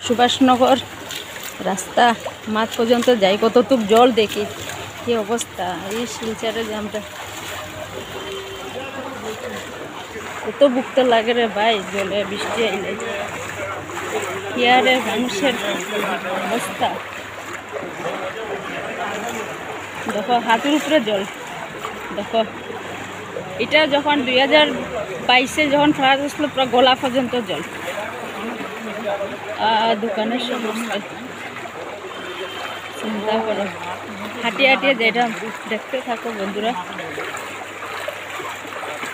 সুভাষনগর রাস্তা মাঠ পর্যন্ত যাই, কতটুক জল দেখি, কি অবস্থা। এই শিলচরের জামটা কত ভুগতে লাগে রে ভাই জলে, বৃষ্টি আইলে কি আরে মানুষের অবস্থা। দেখো হাতের উপরে জল। দেখো এটা যখন 2022-এ যখন ফ্লাড আসলো পুরো গলা পর্যন্ত জল। দোকানের সমস্যা চিন্তা করো, হাঁটিয়ে হাঁটিয়ে যেটা দেখতে থাকো বন্ধুরা।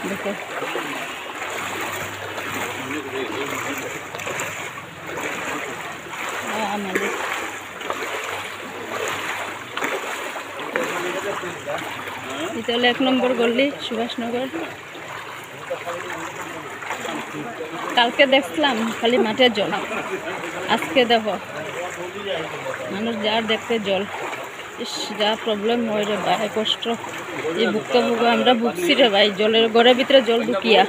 দেখো আমাদের এটা হলো 1 নম্বর গল্লি সুভাষনগর। কালকে দেখলাম খালি মাঠে জল, আজকে দেখো মানুষ যার দেখতে জল। ইস যা প্রবলেম হয় রে ভাই, কষ্ট এই ভুক্তভোগ আমরা ভুগছি রে ভাই, জলের ঘরের ভিতরে জল ঢুকিয়া।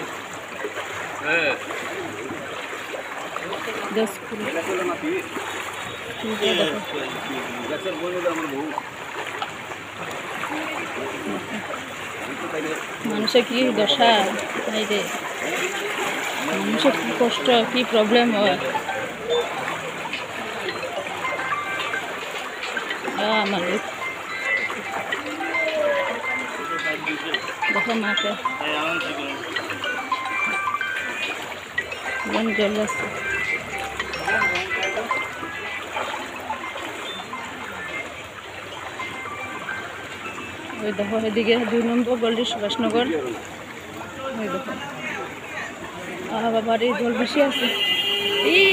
মানুষের কি দশা এই রে, মানুষের কি কষ্ট, কি প্রবলেম হয়। আমাদের দেখো মাঠে জল আছে। ওই দেখো এদিকে 2 নম্বর গল্লি সুভাষনগর। ওই দেখো বাবার এই জল বেশি আছে, এই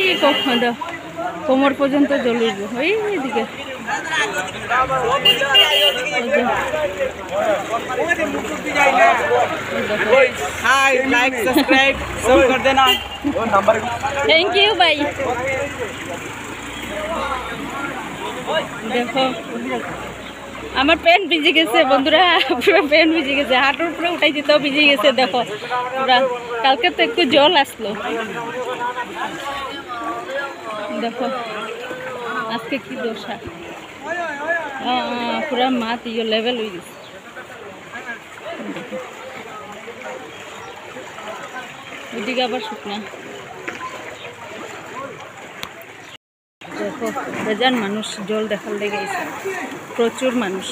কোমর পর্যন্ত জল উঠবে। ওই এদিকে থ্যাংক ইউ ভাই। দেখো আমার প্যান্ট ভিজে গেছে বন্ধুরা, পুরো প্যান্ট ভিজে গেছে, হাঁটুর উপরে উঠাই দিতেও ভিজে গেছে। দেখো পুরা, কালকে তো একটু জল আসলো, দেখো আজকে কি দশা। পুরা মাঠ ইয়ে লেভেল হয়ে গেছে। ওইদিকে আবার শুকনা। দেখো বেজান মানুষ জল দেখার লেগে গেছে, প্রচুর মানুষ।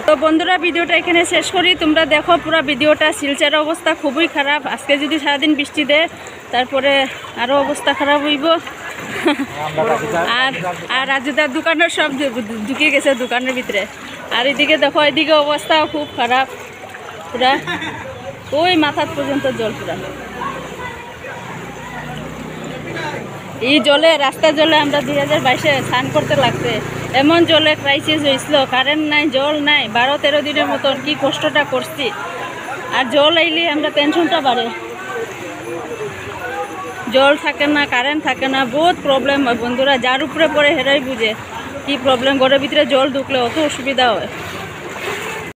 তো বন্ধুরা ভিডিওটা এখানে শেষ করি। তোমরা দেখো পুরো ভিডিওটা, শিলচরের অবস্থা খুবই খারাপ। আজকে যদি সারাদিন বৃষ্টি দেয় তারপরে আরও অবস্থা খারাপ হইব। আর রাজুদার দোকানের সব ঢুকে গেছে দোকানের ভিতরে। আর এদিকে দেখো এদিকে অবস্থাও খুব খারাপ, পুরা ওই মাথার পর্যন্ত জল। পুরা এই জলে, রাস্তা জলে আমরা 2022-এ স্নান করতে লাগছে। এমন জলে ক্রাইসিস হয়েছিল, কারেন্ট নাই, জল নাই, 12-13 দিনের মতন কি কষ্টটা করছি। আর জল আইলে আমরা টেনশনটা বাড়ে, জল থাকে না, কারেন্ট থাকে না, বহুত প্রবলেম হয় বন্ধুরা। যার উপরে পড়ে হেরাই বুঝে কি প্রবলেম, ঘরের ভিতরে জল ঢুকলে অত অসুবিধা হয়।